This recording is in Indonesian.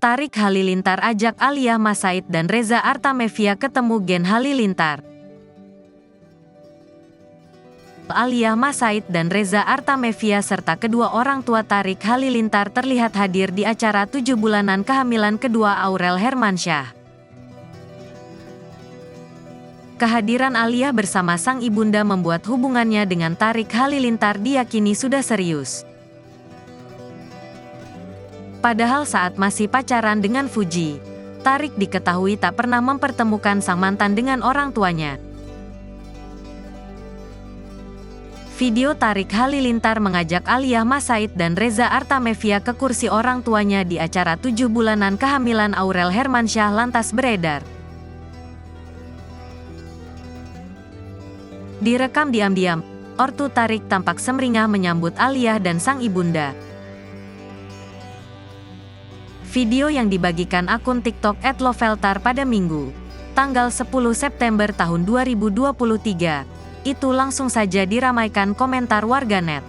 Tarik Halilintar ajak Alia Mas Said dan Reza Artamevia ketemu Gen Halilintar. Alia Mas Said dan Reza Artamevia serta kedua orang tua Tarik Halilintar terlihat hadir di acara 7 bulanan kehamilan kedua Aurel Hermansyah. Kehadiran Alia bersama sang ibunda membuat hubungannya dengan Tarik Halilintar diyakini sudah serius. Padahal saat masih pacaran dengan Fuji, Tarik diketahui tak pernah mempertemukan sang mantan dengan orang tuanya. Video Tarik Halilintar mengajak Alia Mas Said dan Reza Artamevia ke kursi orang tuanya di acara 7 bulanan kehamilan Aurel Hermansyah lantas beredar. Direkam diam-diam, ortu Tarik tampak sumringah menyambut Alia dan sang ibunda. Video yang dibagikan akun TikTok @loveltar pada Minggu, tanggal 10 September tahun 2023, itu langsung saja diramaikan komentar warganet.